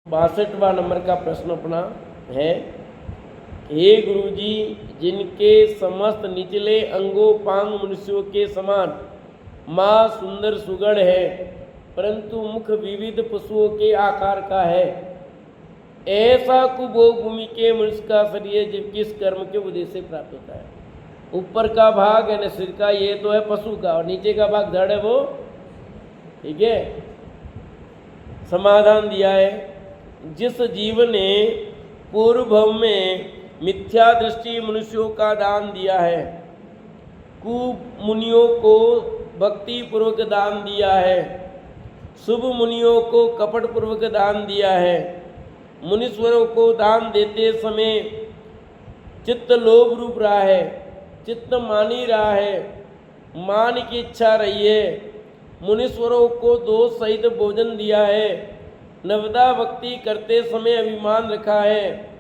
62वां number का प्रश्न अपना है। हे गुरुजी, जिनके समस्त निचले अंगोपांग मनुष्यों के समान माँ सुंदर सुगढ़ है, परंतु मुख विविध पशुओं के आकार का है, ऐसा कुभोग भूमि के मनुष्य का शरीर जीव किस कर्म के उद्देश्य से प्राप्त होता है? ऊपर का भाग है न सिर का, ये तो है पशु का, और नीचे का भाग धड़ है वो, ठीक है। समाधान दिया है, जिस जीव ने पूर्व भव में मिथ्या दृष्टि मनुष्यों का दान दिया है, कुमुनियों को भक्ति पूर्वक दान दिया है, शुभ मुनियों को कपट पूर्वक दान दिया है, मुनीश्वरों को दान देते समय चित्त लोभ रूप रहा है, चित्त मानी रहा है, मान की इच्छा रही है, मुनीश्वरों को दोष सहित भोजन दिया है, नवदा भक्ति करते समय अभिमान रखा है,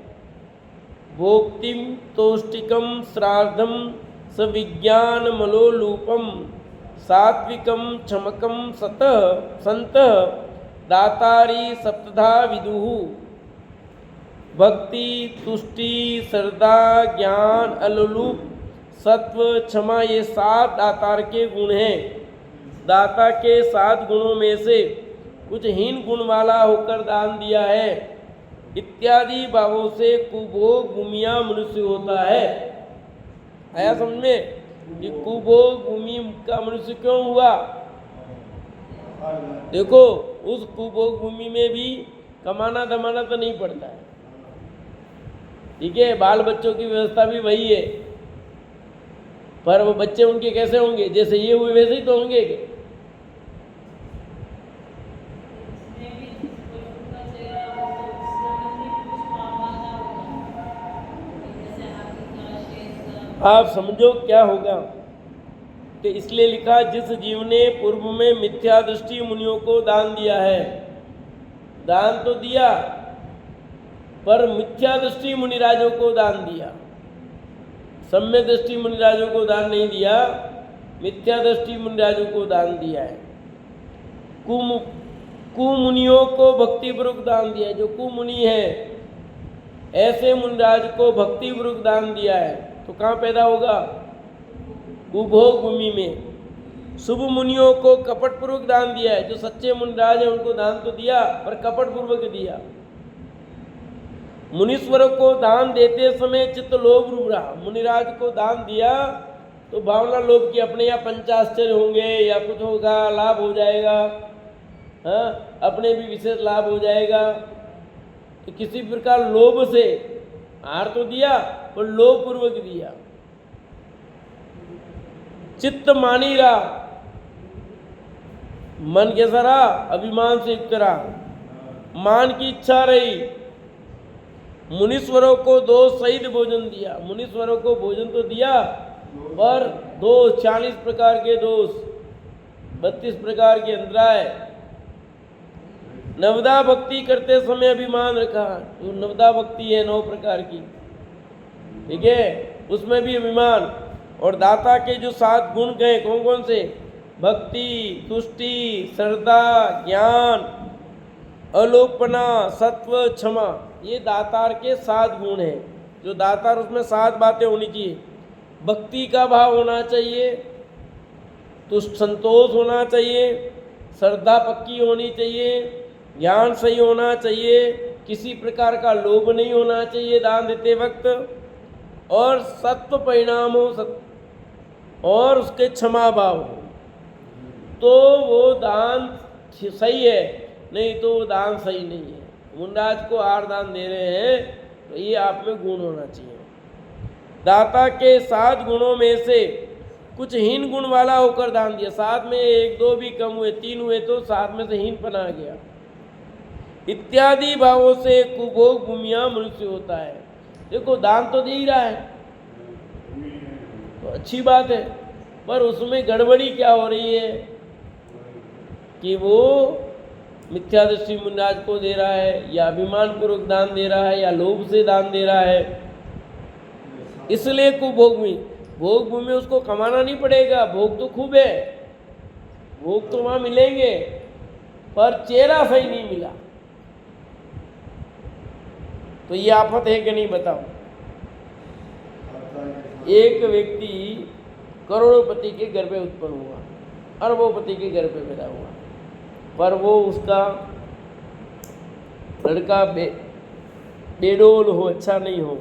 भोक्तिम तोष्टिकम श्राद्धम सविज्ञान मलोलूपम सात्विकम क्षमकम संत दातारी सप्तधा विदुहु, भक्ति तुष्टि श्रद्धा ज्ञान अलूप सत्व क्षमा, ये 7 दातार के गुण हैं। दाता के 7 गुणों में से कुछ हीन गुण वाला होकर दान दिया है इत्यादि भावों से कुभोग भूमिया मनुष्य होता है। आया समझ में कि कुभोग भूमि का मनुष्य क्यों हुआ? देखो, उस कुभोग भूमि में भी कमाना धमाना तो नहीं पड़ता है, ठीक है। बाल बच्चों की व्यवस्था भी वही है, पर वो बच्चे उनके कैसे होंगे? जैसे ये हुए वैसे ही तो होंगे। आप समझो क्या होगा। तो इसलिए लिखा, जिस जीव ने पूर्व में मिथ्या दृष्टि मुनियों को दान दिया है, दान तो दिया पर मिथ्या दृष्टि मुनिराजों को दान दिया, सम्यक दृष्टि मुनिराजों को दान नहीं दिया, मिथ्या दृष्टि मुनिराजों को दान दिया है। कुमुनियों को भक्तिपूर्वक दान दिया है, जो कुमुनि है ऐसे मुनिराज को भक्तिपूर्वक दान दिया है, तो कहाँ पैदा होगा? कुभोग भूमि में। शुभ मुनियों को कपट पूर्वक दान दिया है, जो सच्चे मुनिराज है उनको दान तो दिया पर कपट पूर्वक दिया। मुनीश्वरों को दान देते समय चित्त लोभ रूप रहा, मुनिराज को दान दिया तो भावना लोभ की, अपने यहाँ पंचाश्चर्य होंगे या कुछ होगा, लाभ हो जाएगा, हाँ, अपने भी विशेष लाभ हो जाएगा, तो किसी प्रकार लोभ से हार तो दिया पर लोभ पूर्वक दिया। चित्त मानी रहा, मन कैसा रहा? अभिमान से युक्त रहा, मान की इच्छा रही। मुनीश्वरों को दोष सहित भोजन दिया, मुनीश्वरों को भोजन तो दिया पर दोष, 40 प्रकार के दोष, 32 प्रकार के अंतराय। नवदा भक्ति करते समय अभिमान रखा, जो नवदा भक्ति है 9 प्रकार की, ठीक है, उसमें भी अभिमान। और दाता के जो 7 गुण गए, कौन कौन से? भक्ति, तुष्टि, श्रद्धा, ज्ञान, अलोपना, सत्व, क्षमा, ये दातार के 7 गुण हैं। जो दातार, उसमें 7 बातें होनी चाहिए। भक्ति का भाव होना चाहिए, तुष्ट संतोष होना चाहिए, श्रद्धा पक्की होनी चाहिए, ज्ञान सही होना चाहिए, किसी प्रकार का लोभ नहीं होना चाहिए दान देते वक्त, और सत्व परिणाम हो, और उसके क्षमा भाव हो, तो वो दान सही है, नहीं तो वो दान सही नहीं है। मुनिराज को हार दान दे रहे हैं तो ये आप में गुण होना चाहिए। दाता के 7 गुणों में से कुछ हीन गुण वाला होकर दान दिया, 7 में 1-2 भी कम हुए, 3 हुए तो 7 में से हीन पना गया इत्यादि भावों से कुभोग भूमिया मनुष्य होता है। देखो, दान तो दे ही रहा है तो अच्छी बात है, पर उसमें गड़बड़ी क्या हो रही है कि वो मिथ्या दृष्टि मुनिराज को दे रहा है, या अभिमान पूर्वक दान दे रहा है, या लोभ से दान दे रहा है। इसलिए कुभोग भूमि, भोग भूमि उसको कमाना नहीं पड़ेगा, भोग तो खूब है, भोग तो वहाँ मिलेंगे, पर चेहरा सही नहीं मिला। तो ये आफत है कि नहीं बताओ। एक व्यक्ति करोड़पति के घर पे उत्पन्न हुआ, अरबोपति के घर पे पैदा हुआ, पर वो उसका लड़का बेडोल हो, अच्छा नहीं हो,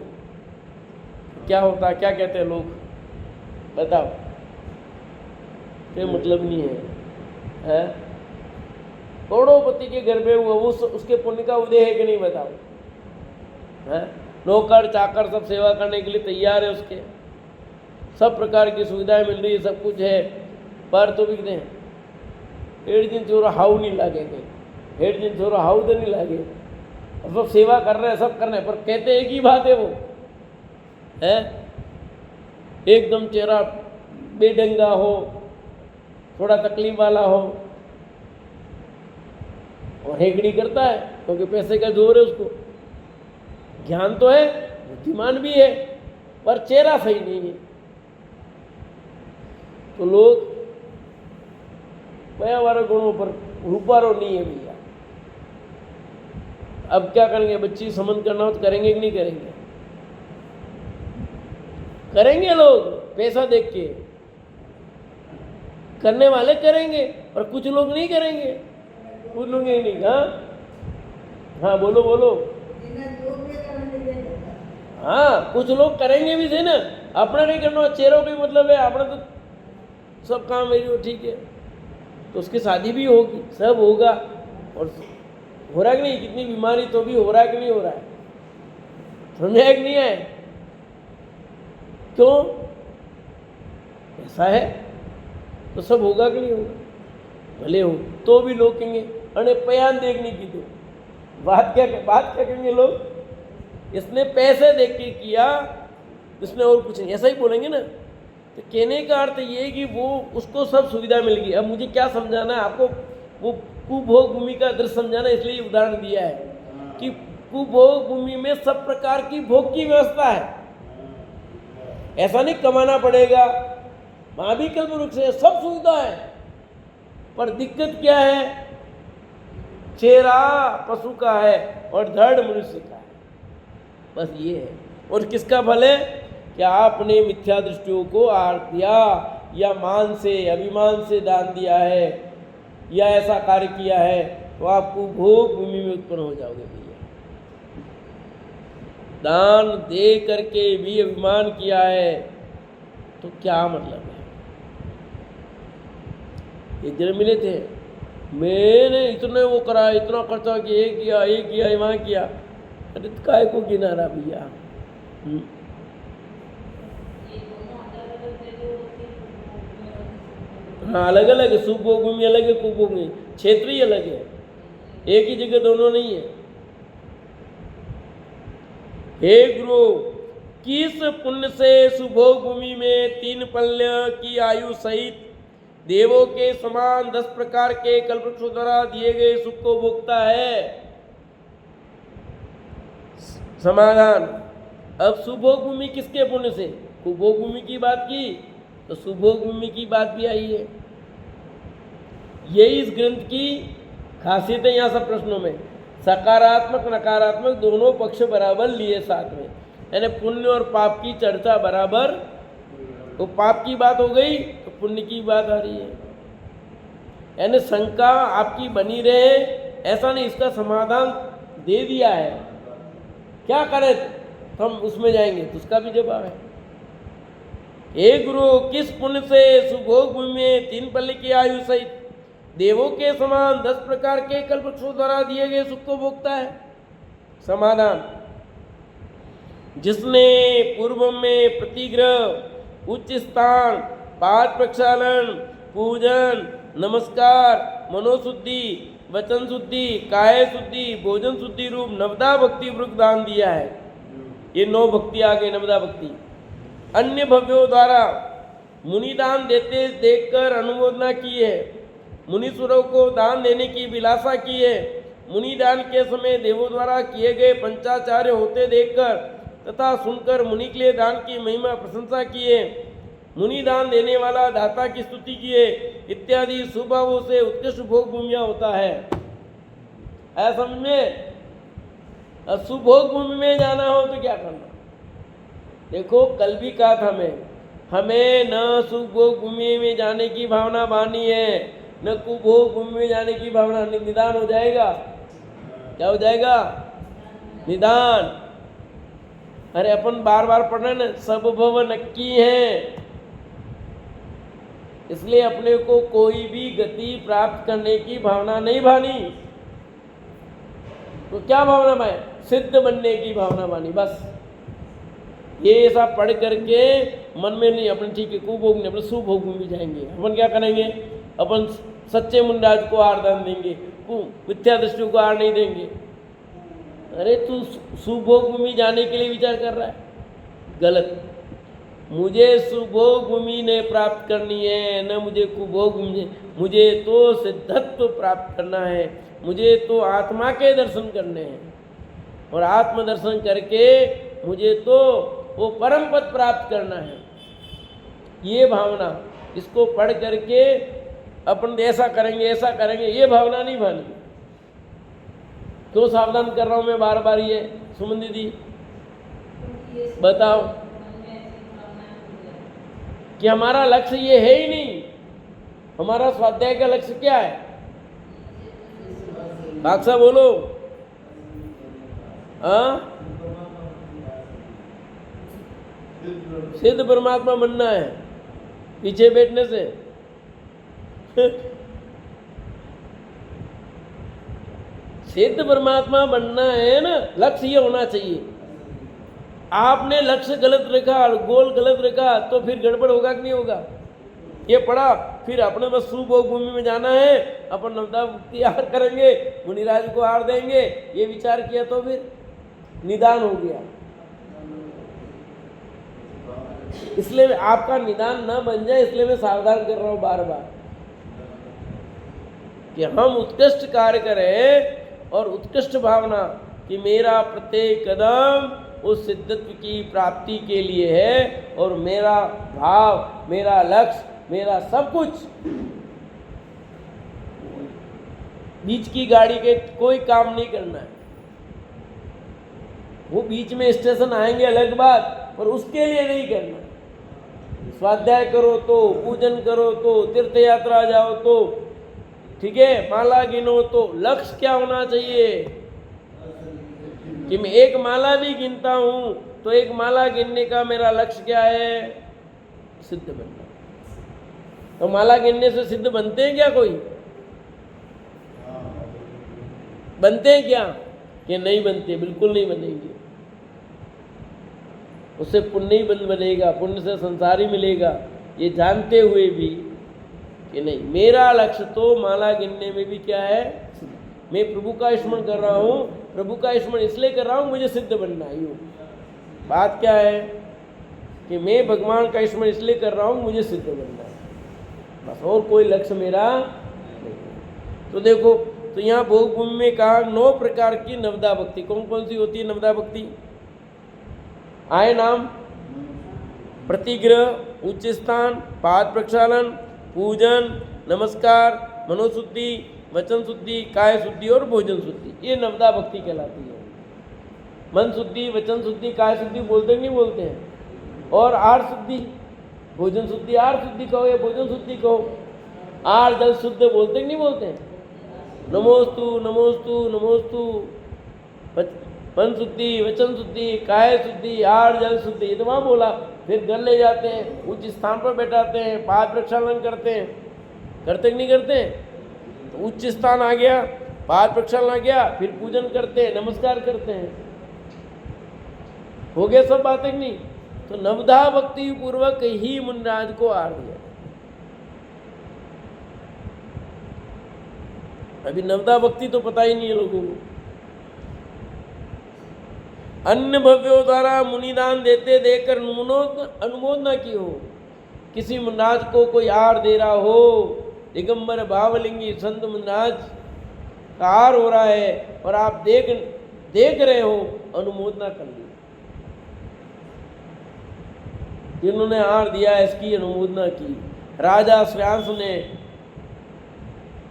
क्या होता, क्या कहते हैं लोग, बताओ। कोई मतलब नहीं है? करोड़पति के घर पे हुआ, वो उसके पुण्य का उदय है कि नहीं बताओ। है? नौकर चाकर सब सेवा करने के लिए तैयार है, उसके सब प्रकार की सुविधाएं मिल रही है, सब कुछ है, पर तो भी हैं हेड दिन चोरा हाउ नहीं लागेंगे, हेड दिन चोरा हाउ तो नहीं लागे, सब सेवा कर रहे हैं, सब कर रहे हैं, पर कहते एक ही बात है, वो है एकदम चेहरा बेढंगा हो, थोड़ा तकलीफ वाला हो, और हेगड़ी करता है क्योंकि पैसे का जोर है उसको, ज्ञान तो है, बुद्धिमान भी है, पर चेहरा सही नहीं है। तो लोग पर्यावरण गुणों पर रूपारो नहीं है भैया। अब क्या करेंगे, बच्ची समन करना हो तो करेंगे कि नहीं करेंगे? करेंगे लोग, पैसा देख के करने वाले करेंगे, और कुछ लोग नहीं करेंगे, कुछ लोग नहीं। हाँ बोलो बोलो। हाँ कुछ लोग करेंगे भी थे ना, अपना नहीं करना, चेहरों का मतलब है अपना तो सब काम मेरी ठीक है, तो उसकी शादी भी होगी, सब होगा, और हो रहा है कि नहीं, कितनी बीमारी तो भी हो रहा है कि नहीं हो रहा है, समझा है कि नहीं है? क्यों ऐसा है? तो सब होगा कि नहीं होगा? भले हो तो भी लोग कहेंगे अरे पयान देखने की, तो बात क्या कहेंगे लोग, इसने पैसे देख के किया, इसने और कुछ नहीं, ऐसा ही बोलेंगे ना। तो कहने का अर्थ ये है कि वो उसको सब सुविधा मिल गई। अब मुझे क्या समझाना है आपको, वो कुभोग भूमि का दृश्य समझाना, इसलिए उदाहरण दिया है कि कुभोग भूमि में सब प्रकार की भोग की व्यवस्था है। ऐसा नहीं कमाना पड़ेगा, वहां भी कल्प वृक्ष है, सब सुविधा है, पर दिक्कत क्या है, चेहरा पशु का है और धड़ मनुष्य का है, बस ये है। और किसका फल है कि आपने मिथ्या दृष्टियों को आड़ दिया, या मान से अभिमान से दान दिया है, या ऐसा कार्य किया है, तो आपको भोग भूमि में उत्पन्न हो जाओगे भैया। दान दे करके भी अभिमान किया है तो क्या मतलब है? एक दिन मिले थे, मैंने इतने वो करा, इतना खर्चा किया, ये किया वहाँ किया, अरे काय को गिना रहा भैया। हाँ अलग अलग है, सुभोग भूमि अलग है, कुभोग भूमि क्षेत्र ही अलग है, एक ही जगह दोनों नहीं है। हे गुरु, किस पुण्य से सुभोग भूमि में 3 पल्य की आयु सहित देवों के समान 10 प्रकार के कल्पवृक्षों द्वारा दिए गए सुख को भोगता है? समाधान, अब सुभोग भूमि किसके पुण्य से? कुभोग भूमि की बात की तो सुभोग भूमि की बात भी आई है। यही इस ग्रंथ की खासियत है। यहाँ सब प्रश्नों में सकारात्मक नकारात्मक दोनों पक्ष बराबर लिए साथ में, यानी पुण्य और पाप की चर्चा बराबर। तो पाप की बात हो गई तो पुण्य की बात आ रही है, यानी शंका आपकी बनी रहे, ऐसा नहीं, इसका समाधान दे दिया है। क्या करें तो हम उसमें जाएंगे, तो उसका भी जवाब है। हे गुरु, किस पुण्य से सुभोग भूमि में 3 पल्ले की आयु सहित देवों के समान 10 प्रकार के कल्पवृक्षों द्वारा दिए गए सुख को भोगता है? समाधान, जिसने पूर्व में प्रतिग्रह, उच्च स्थान, पाद प्रक्षालन, पूजन, नमस्कार, मनोशुद्धि, वचन शुद्धि, काय शुद्धि, भोजन शुद्धि रूप नवदा भक्ति वृक्ष दान दिया है। ये 9 भक्ति आ गई, नवदा भक्ति। अन्य भव्यों द्वारा मुनिदान देते देखकर अनुमोदना की है, मुनीश्वरों को दान देने की विलासा की है। मुनिदान के समय देवों द्वारा किए गए पंचाचार्य होते देखकर तथा सुनकर मुनि के लिए दान की महिमा प्रशंसा किए, मुनि दान देने वाला दाता की स्तुति किए इत्यादि स्वभावों से उत्कृष्ट भोग भूमिया होता है। ऐसा समझ में अब सुभोग भूमि में जाना हो तो क्या करना? देखो कल भी कहा था हमें न सुभोग भूमि में जाने की भावना बानी है, न कुभोग भूमि में जाने की भावना। निदान हो जाएगा। क्या हो जाएगा? निदान। अरे अपन बार बार पढ़ रहे ना, सब भव नक्की है। इसलिए अपने को कोई भी गति प्राप्त करने की भावना नहीं भानी। तो क्या भावना भाई? सिद्ध बनने की भावना बानी। बस ये ऐसा पढ़ करके मन में नहीं, अपन ठीक है कुभोग नहीं, अपन सुभोग में जाएंगे। अपन क्या करेंगे? अपन सच्चे मुंडाज को आरदान देंगे, मिथ्या दृष्टि को आर नहीं देंगे। अरे तू सुभोग भूमि जाने के लिए विचार कर रहा है, गलत। मुझे सुभोग भूमि ने प्राप्त करनी है, न मुझे कुभोग भूमि। मुझे तो सिद्धत्व प्राप्त करना है, मुझे तो आत्मा के दर्शन करने हैं, और आत्म दर्शन करके मुझे तो वो परम पद प्राप्त करना है। ये भावना, इसको पढ़ करके अपन ऐसा करेंगे ऐसा करेंगे, ये भावना नहीं भानी। क्यों सावधान कर रहा हूं मैं बार बार? ये सुमन दीदी बताओ कि हमारा लक्ष्य ये है ही नहीं। हमारा स्वाध्याय का लक्ष्य क्या है? बादशाह बोलो। हाँ, सिद्ध परमात्मा बनना है पीछे बैठने से। सिद्ध परमात्मा बनना है ना, लक्ष्य ये होना चाहिए। आपने लक्ष्य गलत रखा, गोल गलत रखा, तो फिर गड़बड़ होगा कि नहीं होगा? ये पढ़ा, फिर अपने बस सुभोग भूमि में जाना है, अपन नवदा मुक्ति आहार करेंगे, मुनिराज को आहार देंगे, ये विचार किया तो फिर निदान हो गया। इसलिए आपका निदान न बन जाए, इसलिए मैं सावधान कर रहा हूं बार बार कि हम उत्कृष्ट कार्य करें, और उत्कृष्ट भावना कि मेरा प्रत्येक कदम उस सिद्धत्व की प्राप्ति के लिए है, और मेरा भाव, मेरा लक्ष्य, मेरा सब कुछ बीच की गाड़ी के कोई काम नहीं करना है। वो बीच में स्टेशन आएंगे अलग बात, पर उसके लिए नहीं करना। स्वाध्याय करो तो, पूजन करो तो, तीर्थ यात्रा जाओ तो, ठीक है, माला गिनो तो, लक्ष्य क्या होना चाहिए कि मैं एक माला भी गिनता हूं तो एक माला गिनने का मेरा लक्ष्य क्या है? सिद्ध बनना। तो माला गिनने से सिद्ध बनते हैं क्या? कोई बनते हैं क्या? कि नहीं बनते, बिल्कुल नहीं बनेंगे। उससे पुण्य ही बनेगा, पुण्य से संसार ही मिलेगा, ये जानते हुए भी कि नहीं। मेरा लक्ष्य तो माला गिनने में भी क्या है? मैं प्रभु का स्मरण कर रहा हूँ, प्रभु का स्मरण इसलिए कर रहा हूँ मुझे सिद्ध बनना है। यूँ बात क्या है कि मैं भगवान का स्मरण इसलिए कर रहा हूँ मुझे सिद्ध बनना है, बस, और कोई लक्ष्य मेरा नहीं। तो देखो, तो यहाँ भोग भूमि में कहा 9 प्रकार की नवदा भक्ति। कौन कौन सी होती है नवदा भक्ति? आए नाम: प्रतिग्रह, उच्च स्थान, पाद प्रक्षालन, पूजन, नमस्कार, मनोशुद्धि, वचन शुद्धि, काय शुद्धि और भोजन शुद्धि। ये नवदा भक्ति कहलाती है। मन शुद्धि, वचन शुद्धि, काय शुद्धि बोलते नहीं बोलते हैं, और आर शुद्धि, भोजन शुद्धि। आर शुद्धि कहो या भोजन शुद्धि कहो, आर जल शुद्ध बोलते नहीं बोलते हैं। नमोस्तु नमोस्तु नमोस्तु, मन शुद्धि, वचन शुद्धि, काय शुद्धि, आर जल शुद्धि, ये तो वहाँ बोला। फिर घर ले जाते हैं, उच्च स्थान पर बैठाते हैं, पाद प्रक्षालन करते हैं, करते कि नहीं करते? तो उच्च स्थान आ गया, पाद प्रक्षालन आ गया, फिर पूजन करते हैं, नमस्कार करते हैं, हो गया सब बातें कि नहीं? तो नवदा भक्ति पूर्वक ही मुनिराज को आर दिया। अभी नवदा भक्ति तो पता ही नहीं है लोगों को। अन्य भव्यों द्वारा मुनिदान देते देकर अनुमोदना की हो, किसी मुनिराज को कोई आर दे रहा हो, दिगंबर भावलिंगी संत मुनिराज का आर हो रहा है और आप देख रहे हो, अनुमोदना कर ली। जिन्होंने आर दिया इसकी अनुमोदना की। राजा श्रेयांश ने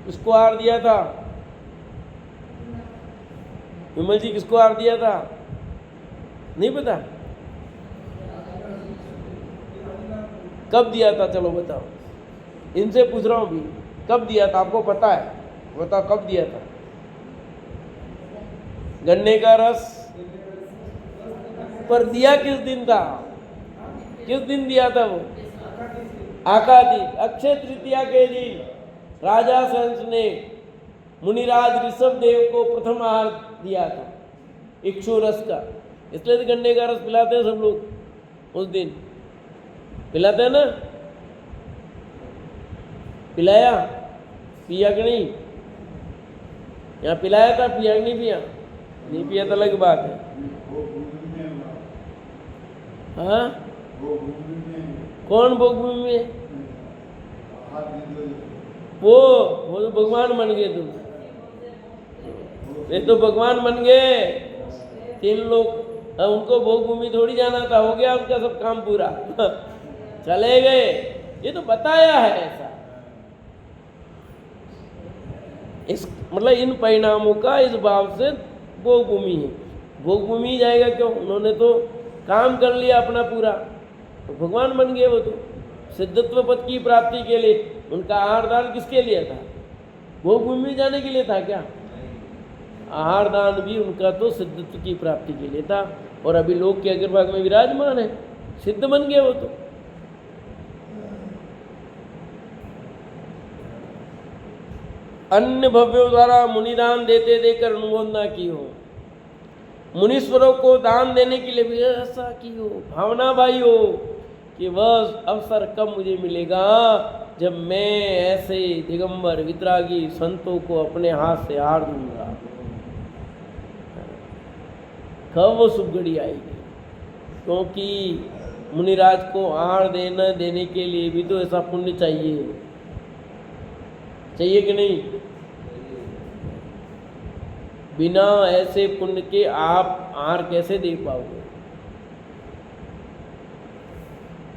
उसको आर दिया था, विमल जी किसको हार दिया था? नहीं पता? कब दिया था? चलो बताओ, इनसे पूछ रहा हूँ भी, कब दिया था? आपको पता है? बताओ कब दिया था? गन्ने का रस पर दिया किस दिन था? किस दिन दिया था वो? आकादीप, अक्षय तृतीया के दिन राजा सहंस ने मुनिराज ऋषभ देव को प्रथम आहार दिया था इक्षु रस का। इसलिए तो गन्ने का रस पिलाते हैं सब लोग उस दिन, पिलाते हैं ना? पिलाया? पिया कि नहीं? यहाँ पिलाया था, पिया कि नहीं पिया? नहीं पिया तो अलग बात है। हाँ, कौन भोग भूमि में? वो तो भगवान बन गए तुम, ये तो भगवान बन गए 3 लोग। अब उनको भोग भूमि थोड़ी जाना था, हो गया उनका सब काम पूरा चले गए। ये तो बताया है ऐसा, इस मतलब इन परिणामों का इस भाव से भोग भूमि है। भोग भूमि जाएगा क्यों? उन्होंने तो काम कर लिया अपना पूरा, तो भगवान बन गए वो तो। सिद्धत्व पद की प्राप्ति के लिए उनका आहार दान किसके लिए था? भोग भूमि जाने के लिए था क्या? आहार दान भी उनका तो सिद्धत्व की प्राप्ति के लिए था। और अभी लोक के अग्रभाग में विराजमान है, सिद्ध बन गए वो तो। अन्य भव्यों द्वारा मुनिदान देते देकर अनुमोदना की हो, मुनीश्वरों को दान देने के लिए भी ऐसा की हो, भावना भाई हो कि वह अवसर कब मुझे मिलेगा जब मैं ऐसे दिगंबर वितरागी संतों को अपने हाथ से हार दूंगा। कब वो शुभ घड़ी आएगी? क्योंकि मुनिराज को आहार देने के लिए भी तो ऐसा पुण्य चाहिए, चाहिए कि नहीं? बिना ऐसे पुण्य के आप आहार कैसे दे पाओगे?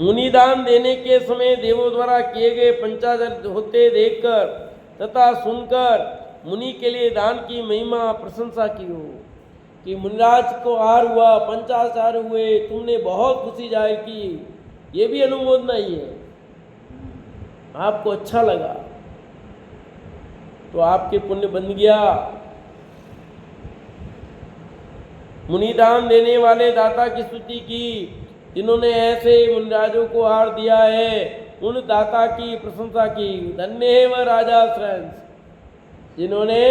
मुनिदान देने के समय देवों द्वारा किए गए पंचाचार होते देखकर तथा सुनकर मुनि के लिए दान की महिमा प्रशंसा की हो कि मुनिराज को आहार हुआ, पंचाचार हुए, तुमने बहुत खुशी जाहिर की, ये भी अनुमोदना ही है। आपको अच्छा लगा तो आपके पुण्य बन गया। मुनिदान देने वाले दाता की स्तुति की, जिन्होंने ऐसे मुनिराजों को आहार दिया है, उन दाता की प्रशंसा की। धन्य है वह राजा श्रेष्ठ, जिन्होंने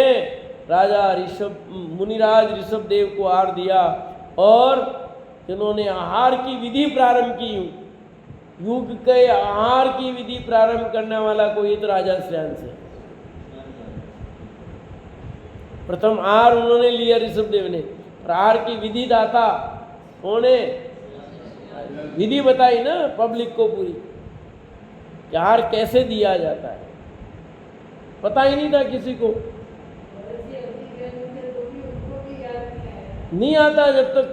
मुनिराज ऋषभ देव को आहार दिया और जिन्होंने आहार की विधि प्रारंभ की। युग के आहार की विधि प्रारंभ करने वाला कोई तो राजा श्रेष्ठ है। प्रथम आहार उन्होंने लिया ऋषभ देव ने, आहार की विधि दाता कौन है? विधि बताई ना पब्लिक को पूरी, कि आहार कैसे दिया जाता है। पता ही नहीं था किसी को, नहीं आता जब तक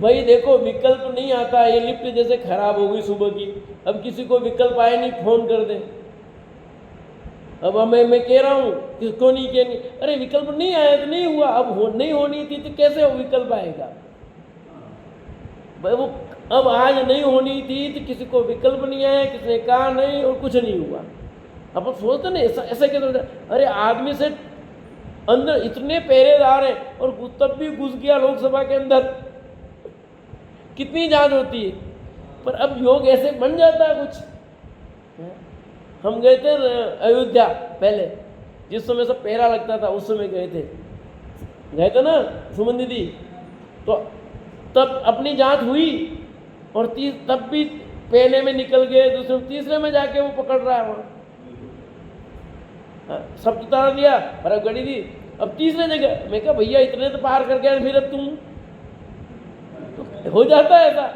भाई देखो विकल्प नहीं आता। ये लिफ्ट जैसे खराब हो गई सुबह की, अब किसी को विकल्प आए नहीं, फोन कर दे। अब मैं कह रहा हूँ किसको नहीं कहनी, अरे विकल्प नहीं आया तो नहीं हुआ, अब नहीं होनी थी तो कैसे वो विकल्प आएगा भाई? वो अब आज नहीं होनी थी तो किसी को विकल्प नहीं आया, किसी ने कहा नहीं और कुछ नहीं हुआ। अब सोचते ना ऐसा कहते, अरे आदमी से अंदर इतने पहरेदार हैं और तब भी घुस गया लोकसभा के अंदर, कितनी जांच होती है। पर अब योग ऐसे बन जाता है कुछ। हम गए थे अयोध्या पहले, जिस समय सब पहरा लगता था उस समय गए थे ना सुमन दीदी, तो तब अपनी जांच हुई और तब भी पहले में निकल गए, दूसरे तीसरे में जाके वो पकड़ रहा है वहाँ। सब उतार दिया और अब गड़ी दी, अब तीसरे जगह। मैं कहा भैया इतने तो पार कर गए, फिर अब तुम तो हो जाता है ऐसा,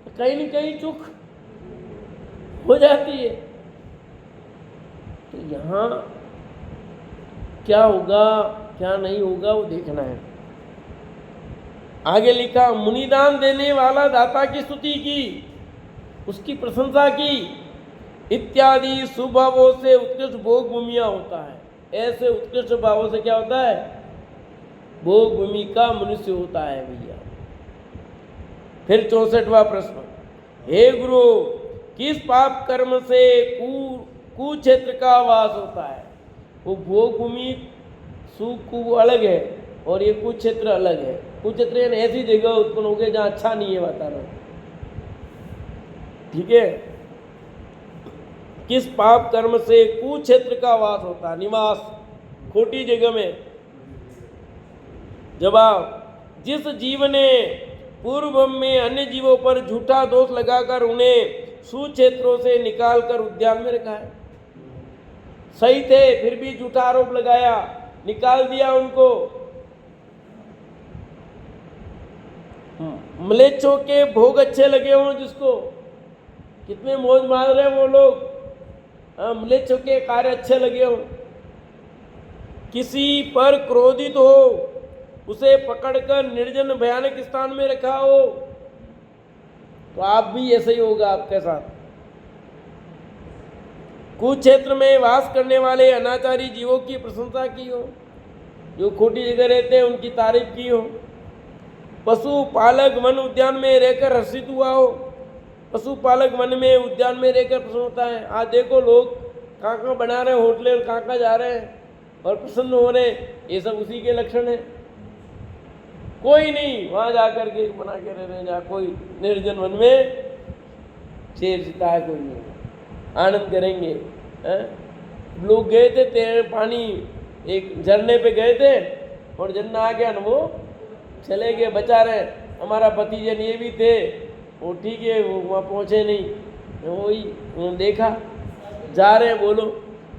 तो कहीं न कहीं चूक हो जाती है। तो यहाँ क्या होगा क्या नहीं होगा वो देखना है। आगे लिखा, मुनिदान देने वाला दाता की स्तुति की, उसकी प्रशंसा की, इत्यादि सुभावों से उत्कृष्ट भोग भूमिया होता है। ऐसे उत्कृष्ट भावों से क्या होता है? भोग भूमि का मनुष्य होता है भैया। फिर 64वां प्रश्न, हे गुरु, किस पाप कर्म से कुक्षेत्र का वास होता है? वो भोग भूमि सुकु अलग है और ये कुक्षेत्र अलग है। कुक्षेत्र यानी ऐसी जगह उत्पन्न हो गए जहां अच्छा नहीं है वातावरण। ठीक है, किस पाप कर्म से कुक्षेत्र का वास होता है, निवास खोटी जगह में? जवाब, जिस जीव ने पूर्व में अन्य जीवों पर झूठा दोष लगाकर उन्हें सुक्षेत्रों से निकालकर उद्यान में रखा है। सही थे फिर भी झूठा आरोप लगाया, निकाल दिया उनको। म्लेच्छों के भोग अच्छे लगे हों जिसको, कितने मौज मार रहे हैं वो लोग, म्लेच्छों के कार्य अच्छे लगे हों। किसी पर क्रोधित हो, उसे पकड़कर निर्जन भयानक स्थान में रखा हो, तो आप भी ऐसे ही होगा आपके साथ। कुक्षेत्र में वास करने वाले अनाचारी जीवों की प्रशंसा की हो, जो खोटी जगह रहते हैं उनकी तारीफ की हो। पशु पालक वन उद्यान में रहकर हर्षित हुआ हो, पशु पालक वन में उद्यान में रहकर प्रसन्न होता है। आज देखो लोग कहाँ कहाँ बना रहे हैं होटल, कहाँ कहाँ जा रहे हैं और प्रसन्न हो रहे हैं, ये सब उसी के लक्षण है। कोई नहीं वहाँ जा कर के बना के रह रहे, जहाँ कोई निर्जन वन में शेर सीता है, कोई नहीं, आनंद करेंगे। लोग गए थे तेरे पानी एक झरने पे गए थे और झरना आ गया न, वो चले गए, बचा रहे। हमारा भतीजन ये भी थे, वो ठीक है, वो वहाँ पहुँचे नहीं, वही उन्होंने देखा जा रहे हैं। बोलो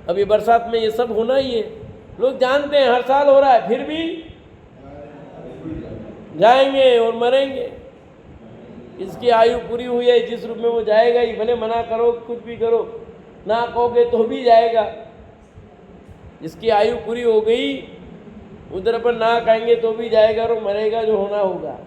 अभी बरसात में ये सब होना ही है, लोग जानते हैं हर साल हो रहा है, फिर भी जाएंगे और मरेंगे। इसकी आयु पूरी हुई है, जिस रूप में वो जाएगा ही, भले मना करो कुछ भी करो, ना कहोगे तो भी जाएगा। जिसकी आयु पूरी हो गई उधर अपन ना कहेंगे तो भी जाएगा और मरेगा, जो होना होगा।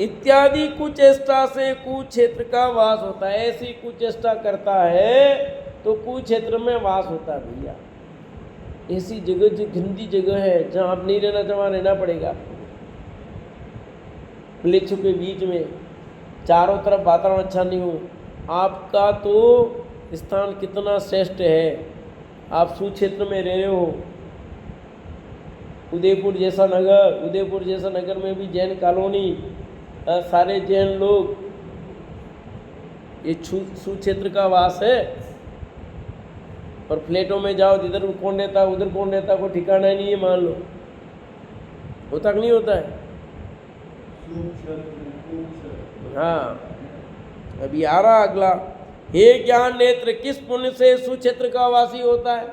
इत्यादि कुचेष्टा से कुक्षेत्र का वास होता है। ऐसी कुचेष्टा करता है तो कुक्षेत्र में वास होता है भैया। ऐसी जगह जो गंदी जगह है जहाँ आप नहीं रहना चाहो, रहना पड़ेगा आपको। म्लेच्छों के बीच में, चारों तरफ वातावरण अच्छा नहीं हो, आपका तो स्थान कितना श्रेष्ठ है। आप सुक्षेत्र में रह रहे हो, उदयपुर जैसा नगर में भी जैन कॉलोनी, सारे जैन लोग, ये सुक्षेत्र का वास है। और फ्लैटों में जाओ, इधर कौन रहता उधर कौन रहता, कोई ठिकाना नहीं है, मान लो। होता कि नहीं होता है? हाँ, अभी आ रहा अगला। हे ज्ञान नेत्र, किस पुण्य से सुक्षेत्र का वासी होता है?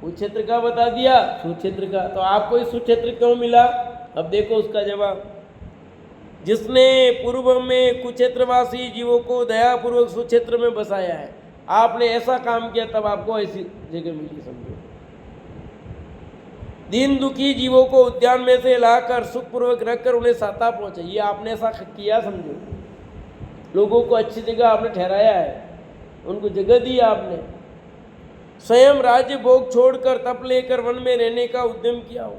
कुक्षेत्र का बता दिया, सुक्षेत्र का। तो आपको इस सुक्षेत्र क्यों मिला? अब देखो उसका जवाब। जिसने पूर्व में कुक्षेत्रवासी जीवों को दयापूर्वक सुक्षेत्र में बसाया है। आपने ऐसा काम किया तब आपको ऐसी जगह मिली, समझो। दीन दुखी जीवों को उद्यान में से लाकर सुखपूर्वक रखकर उन्हें साता पहुंचे, ये आपने ऐसा किया, समझो। लोगों को अच्छी जगह आपने ठहराया है, उनको जगह दी आपने। स्वयं राज्य भोग छोड़कर तप लेकर वन में रहने का उद्यम किया हो।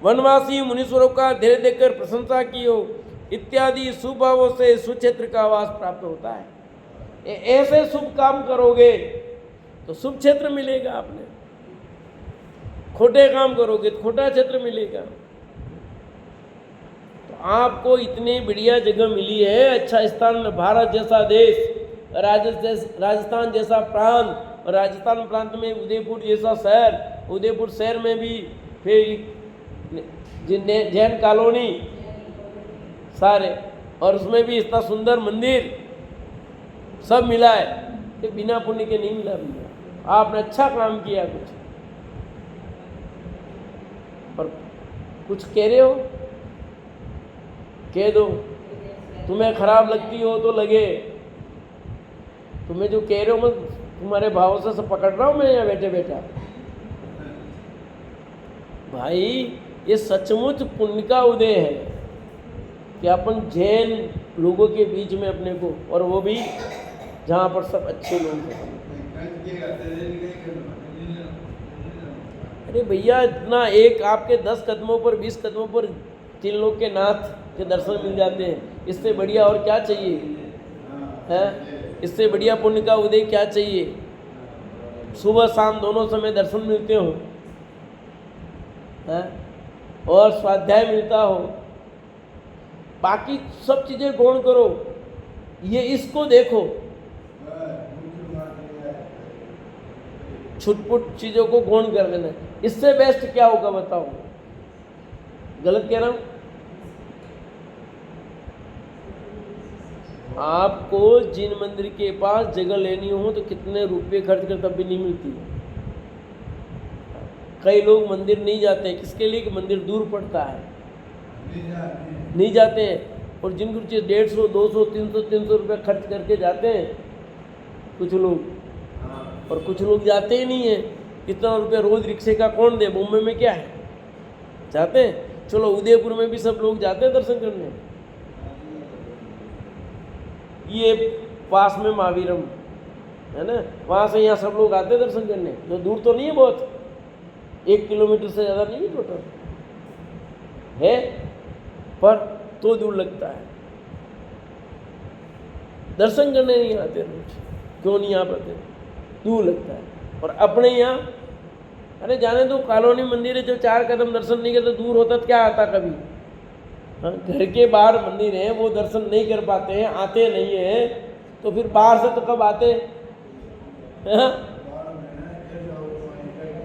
वनवासी मुनीश्वरों का धैर्य देकर प्रशंसा की हो, इत्यादि शुभ भावों से सुक्षेत्र का वास प्राप्त होता है। ऐसे शुभ काम करोगे तो शुभ क्षेत्र मिलेगा, आपने खोटे काम करोगे तो खोटा क्षेत्र मिलेगा। तो आपको इतनी बढ़िया जगह मिली है, अच्छा स्थान, भारत जैसा देश, राजस्थान जैसा प्रांत, और राजस्थान प्रांत में उदयपुर जैसा शहर, उदयपुर शहर में भी फिर जैन कॉलोनी सारे, और उसमें भी इतना सुंदर मंदिर, सब मिला है। ये बिना पुण्य के नहीं मिला भैया। आपने अच्छा काम किया कुछ, और कुछ कह रहे हो, कह दो। तुम्हें खराब लगती हो तो लगे, तुम्हें जो कह रहे हो मैं तुम्हारे भाव से सब पकड़ रहा हूं मैं यहाँ बैठे बैठा। भाई ये सचमुच पुण्य का उदय है कि अपन जैन लोगों के बीच में अपने को, और वो भी जहाँ पर सब अच्छे लोग हैं। अरे भैया, इतना एक आपके 10 कदमों पर 20 कदमों पर 3 लोग के नाथ के दर्शन मिल जाते हैं, इससे बढ़िया और क्या चाहिए है? इससे बढ़िया पुण्य का उदय क्या चाहिए? सुबह शाम दोनों समय दर्शन मिलते हो है? और स्वाध्याय मिलता हो, बाकी सब चीजें गौण करो, ये इसको देखो, छुटपुट चीजों को गौण कर लेना, इससे बेस्ट क्या होगा बताओ? गलत कह रहा हूं? आपको जिन मंदिर के पास जगह लेनी हो तो कितने रुपए खर्च कर तब भी नहीं मिलती। कई लोग मंदिर नहीं जाते, किसके लिए? कि मंदिर दूर पड़ता है, नहीं जाते हैं। और जिनको 150, 200, 300 रुपये खर्च करके जाते हैं कुछ लोग, और कुछ लोग जाते ही नहीं है। इतना रुपया रोज रिक्शे का कौन दे? मुंबई में क्या है, जाते हैं। चलो उदयपुर में भी सब लोग जाते हैं दर्शन करने, ये पास में महावीरम है ना, वहाँ से यहाँ सब लोग आते हैं दर्शन करने। तो दूर तो नहीं है बहुत, 1 किलोमीटर से ज़्यादा नहीं है टोटल है, पर तो दूर लगता है। दर्शन करने नहीं आते रोज, क्यों नहीं आ पाते? दूर लगता है। और अपने यहाँ, अरे जाने दो, कॉलोनी मंदिर है, जो 4 कदम दर्शन नहीं करते, दूर होता तो क्या आता कभी? हाँ, घर के बाहर मंदिर है, वो दर्शन नहीं कर पाते हैं, आते नहीं हैं, तो फिर बाहर से तो कब आते? हाँ?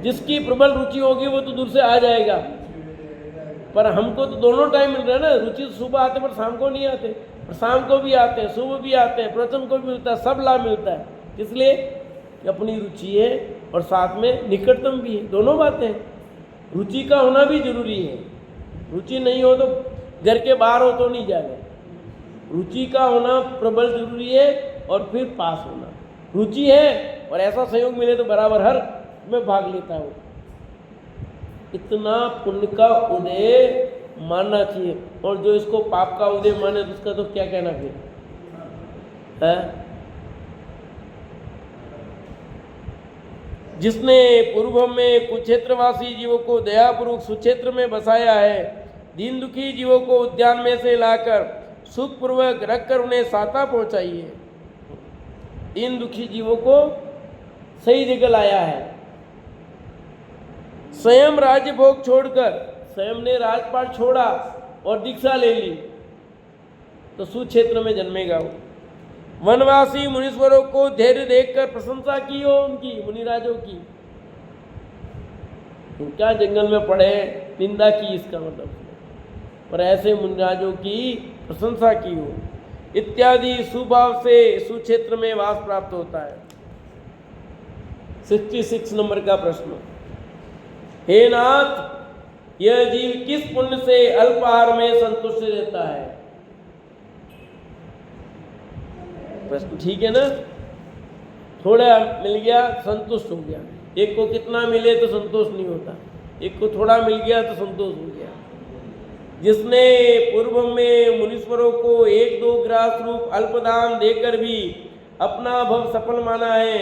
जिसकी प्रबल रुचि होगी वो तो दूर से आ जाएगा, पर हमको तो दोनों टाइम मिल रहा है ना। रुचि तो सुबह आते पर शाम को नहीं आते, और शाम को भी आते हैं, सुबह भी आते हैं, प्रवचन को भी मिलता है, सब लाभ मिलता है। इसलिए कि अपनी रुचि है और साथ में निकटतम भी है, दोनों बातें हैं। रुचि का होना भी जरूरी है, रुचि नहीं हो तो घर के बाहर हो तो नहीं जाएगा। रुचि का होना प्रबल जरूरी है, और फिर पास होना। रुचि है और ऐसा संयोग मिले तो बराबर हर में भाग लेता हूँ। इतना पुण्य का उदय मानना चाहिए, और जो इसको पाप का उदय माने तो उसका तो क्या कहना फिर है? जिसने पूर्व में कुक्षेत्रवासी जीवों को दयापूर्वक सुक्षेत्र में बसाया है, दीन दुखी जीवों को उद्यान में से लाकर सुखपूर्वक रखकर उन्हें साता पहुंचाई है। दीन दुखी जीवों को सही जगह लाया है। स्वयं राज्य भोग छोड़कर, स्वयं ने राजपाट छोड़ा और दीक्षा ले ली तो सुक्षेत्र में जन्मेगा वो। वनवासी मुनीश्वरों को धैर्य देखकर प्रशंसा की हो उनकी, मुनिराजों की, क्या जंगल में पड़े, निंदा की इसका मतलब, पर ऐसे मुनिराजों की प्रशंसा की हो इत्यादि सुभाव से सुक्षेत्र में वास प्राप्त होता है। 66 नंबर का प्रश्न, हे नाथ, यह जीव किस पुण्य से अल्पाहार में संतुष्ट रहता है? प्रश्न ठीक है ना? थोड़ा मिल गया संतुष्ट हो गया, एक को कितना मिले तो संतोष नहीं होता, एक को थोड़ा मिल गया तो संतोष हो गया। जिसने पूर्व में मुनीश्वरों को 1-2 ग्रास रूप अल्पदान देकर भी अपना भव सफल माना है,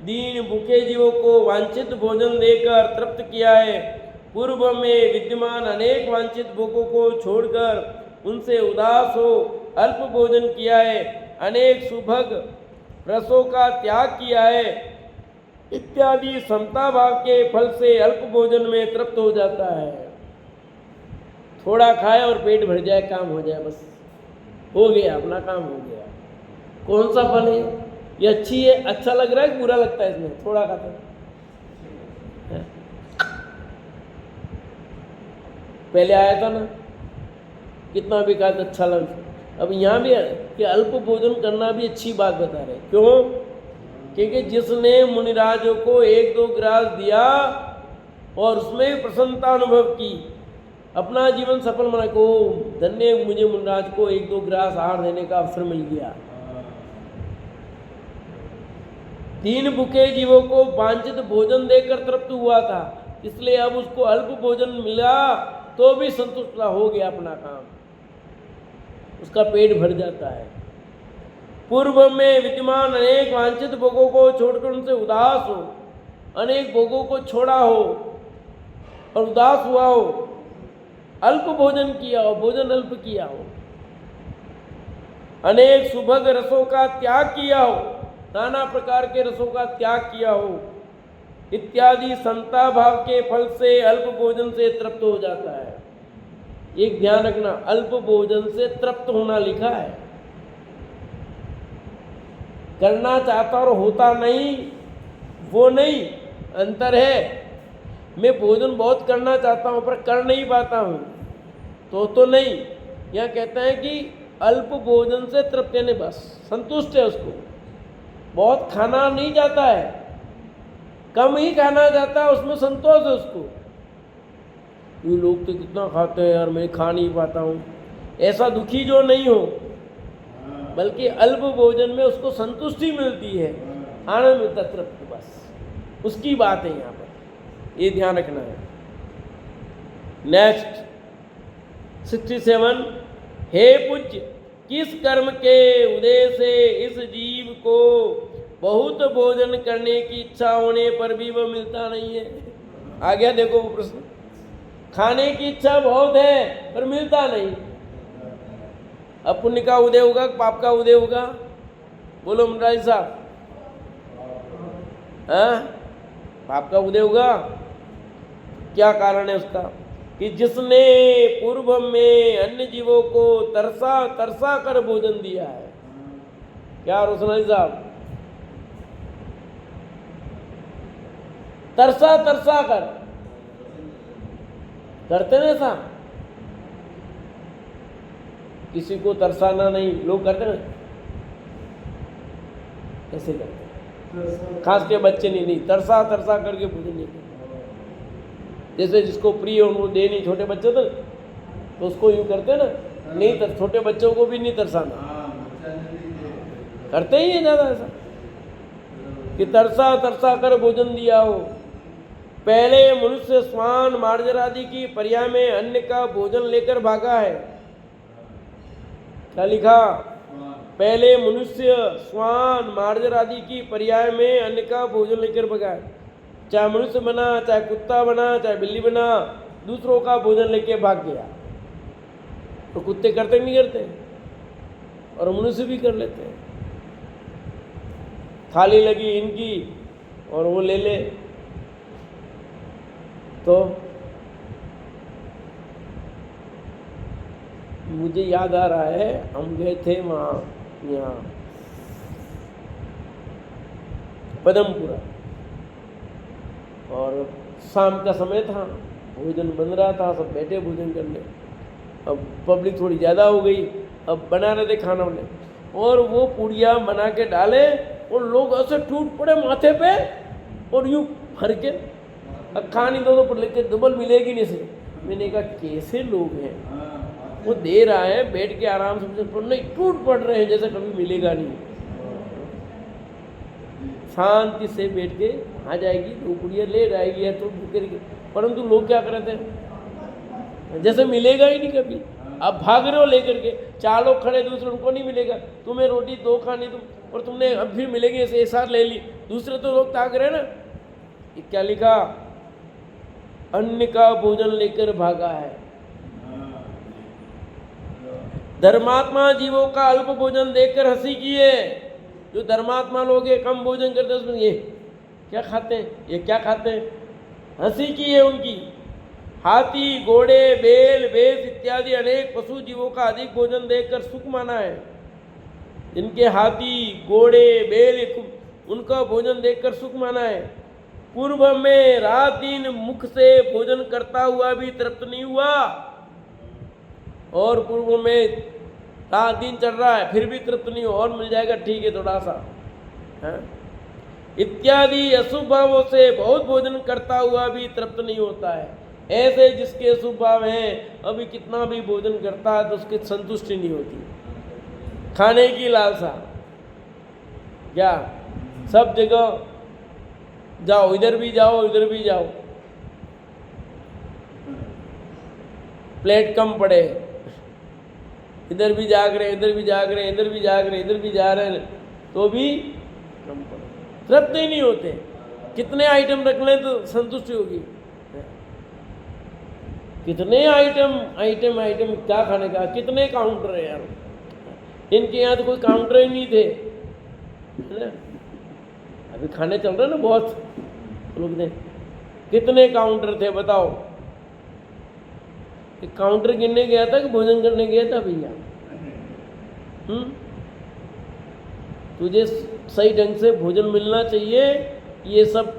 दीन भूखे जीवों को वांछित भोजन देकर तृप्त किया है, पूर्व में विद्यमान अनेक वांछित भोगों को छोड़कर उनसे उदास हो अल्प भोजन किया है, अनेक सुभग रसों का त्याग किया है इत्यादि समता भाव के फल से अल्प भोजन में तृप्त हो जाता है। थोड़ा खाए और पेट भर जाए, काम हो जाए, बस हो गया, अपना काम हो गया। कौन सा फल है ये? अच्छी है, अच्छा लग रहा है कि बुरा लगता है इसमें? थोड़ा खाता है। पहले आया था ना, कितना भी खा अच्छा लग। अब यहाँ भी है कि अल्प भोजन करना भी अच्छी बात बता रहे। क्यों? क्योंकि जिसने मुनिराजों को 1-2 ग्रास दिया और उसमें प्रसन्नता अनुभव की, अपना जीवन सफल मना को, धन्य मुझे मुनिराज को 1-2 ग्रास आहार देने का अवसर मिल गया। तीन भूखे जीवों को वांछित भोजन देकर तृप्त हुआ था, इसलिए अब उसको अल्प भोजन मिला तो भी संतुष्ट हो गया, अपना काम, उसका पेट भर जाता है। पूर्व में विद्यमान अनेक वांछित भोगों को छोड़कर उनसे उदास हो, अनेक भोगों को छोड़ा हो और उदास हुआ हो, अल्प भोजन किया हो, भोजन अल्प किया हो, अनेक सुभग रसों का त्याग किया हो, नाना प्रकार के रसों का त्याग किया हो इत्यादि संता भाव के फल से अल्प भोजन से तृप्त हो जाता है। एक ध्यान रखना, अल्प भोजन से तृप्त होना लिखा है, करना चाहता और होता नहीं वो नहीं, अंतर है। मैं भोजन बहुत करना चाहता हूं पर कर नहीं पाता हूं तो नहीं। यह कहते हैं कि अल्प भोजन से तृप्त, यानी बस संतुष्ट है, उसको बहुत खाना नहीं जाता है, कम ही खाना जाता है, उसमें संतोष है उसको। ये लोग तो कितना खाते हैं यार, मैं खा नहीं पाता हूँ, ऐसा दुखी जो नहीं हो, बल्कि अल्प भोजन में उसको संतुष्टि मिलती है, आनंद मिलता, तृप्त, बस उसकी बात है यहाँ पर, ये ध्यान रखना है। नेक्स्ट 67, हे पूज्य, किस कर्म के उदय से इस जीव को बहुत भोजन करने की इच्छा होने पर भी वह मिलता नहीं है? आ गया देखो वो प्रश्न, खाने की इच्छा बहुत है पर मिलता नहीं। अब पुण्य का उदय होगा, पाप का उदय होगा? बोलो मुरारी साहब, पाप का उदय होगा। क्या कारण है उसका? कि जिसने पूर्व में अन्य जीवों को तरसा तरसा कर भोजन दिया है। क्या रोशनाई साहब? तरसा तरसा कर करते ना ऐसा? किसी को तरसाना नहीं, लोग करते ना, ऐसे करते, खास के बच्चे नहीं, तरसा तरसा करके भोजन नहीं करते। जैसे जिसको प्रिय उनको दे नहीं, छोटे बच्चे तो उसको यूं करते ना, नहीं, छोटे बच्चों को भी नहीं तरसाना, करते ही है ज्यादा ऐसा कि तरसा तरसा कर भोजन दिया हो। पहले मनुष्य स्वान मार्जर आदि की पर्याय में अन्य का भोजन लेकर भागा है। क्या लिखा? पहले मनुष्य स्वान मार्जर आदि की पर्याय में अन्य का भोजन लेकर भागा है। चाहे मनुष्य बना, चाहे कुत्ता बना, चाहे बिल्ली बना, दूसरों का भोजन लेके भाग गया। तो कुत्ते करते नहीं करते, और मनुष्य भी कर लेते हैं। थाली लगी इनकी और वो ले ले, तो मुझे याद आ रहा है, हम गए थे वहाँ, यहाँ पदमपुरा, और शाम का समय था, भोजन बन रहा था, सब बैठे भोजन करने। अब पब्लिक थोड़ी ज़्यादा हो गई, अब बना रहे थे खाना वाले, और वो पूड़ियाँ बना के डाले और लोग ऐसे टूट पड़े माथे पे, और यूँ भर के अब खा नहीं दो तो लेके डबल मिलेगी नहीं से। मैंने कहा कैसे लोग हैं, वो दे रहा है बैठ के आराम से, नहीं टूट पड़ रहे हैं जैसे कभी मिलेगा नहीं। शांति से बैठ के आ जाएगी, दो पुड़िया ले जाएगी या तो करके, परंतु लोग क्या कर रहे थे जैसे मिलेगा ही नहीं कभी। अब भाग रहे हो लेकर के, 4 लोग खड़े, दूसरे उनको नहीं मिलेगा, तुम्हें रोटी 2 खानी तुम, और तुमने अब फिर मिलेगी ऐसे एक साथ ले ली, दूसरे तो लोग ताक रहे ना। क्या लिखा? अन्य का भोजन लेकर भागा है। धर्मात्मा जीवों का अल्प भोजन देखकर हंसी की है। जो धर्मात्मा लोग हैं, कम भोजन करते हैं, उसमें ये क्या खाते हैं, ये क्या खाते हैं, हंसी की है उनकी। हाथी, घोड़े, बैल, भैंस इत्यादि अनेक पशु जीवों का अधिक भोजन देखकर सुख माना है। जिनके हाथी, घोड़े, बैल, उनका भोजन देखकर सुख माना है। पूर्व में रात दिन मुख से भोजन करता हुआ भी तृप्त नहीं हुआ, और पूर्व में रात दिन चल रहा है फिर भी तृप्त नहीं हो, और मिल जाएगा ठीक है थोड़ा सा, है इत्यादि अशुभ भावों से बहुत भोजन करता हुआ भी तृप्त नहीं होता है। ऐसे जिसके अशुभ भाव हैं, अभी कितना भी भोजन करता है तो उसकी संतुष्टि नहीं होती, खाने की लालसा। क्या सब जगह जाओ, इधर भी जाओ इधर भी जाओ, प्लेट कम पड़े, इधर भी जाग रहे, इधर भी जाग रहे, इधर भी जाग रहे, इधर भी जा रहे हैं, तो भी कम पड़े, तृप्त ही नहीं होते। कितने आइटम रख लें तो संतुष्टि होगी? कितने आइटम क्या खाने का, कितने काउंटर है यार। इनके यहाँ तो कोई काउंटर ही नहीं थे, है ना? अभी खाने चल रहे ना बहुत लोग ने, कितने काउंटर थे बताओ। एक काउंटर गिनने गया था कि भोजन करने गया था भैया? तुझे सही ढंग से भोजन मिलना चाहिए, ये सब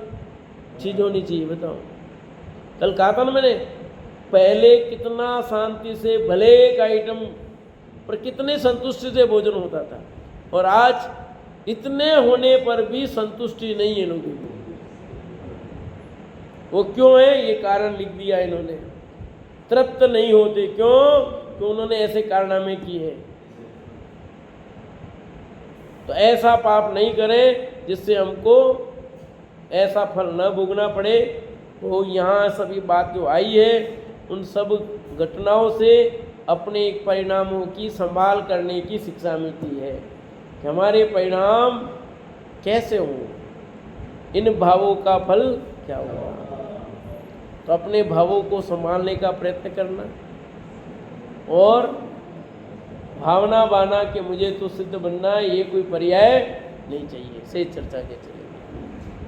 चीज होनी चाहिए। बताओ, कल कहा था ना मैंने, पहले कितना शांति से भले एक आइटम पर कितने संतुष्टि से भोजन होता था, और आज इतने होने पर भी संतुष्टि नहीं है लोगों को। वो क्यों है? ये कारण लिख दिया इन्होंने। तृप्त नहीं होते, क्यों? तो उन्होंने ऐसे कारनामे किए। तो ऐसा पाप नहीं करें जिससे हमको ऐसा फल न भोगना पड़े। तो यहाँ सभी बात जो आई है, उन सब घटनाओं से अपने परिणामों की संभाल करने की शिक्षा मिलती है कि हमारे परिणाम कैसे हों, इन भावों का फल क्या होगा। तो अपने भावों को संभालने का प्रयत्न करना, और भावना बाना कि मुझे तो सिद्ध बनना है, ये कोई पर्याय नहीं चाहिए। से चर्चा के चलिए।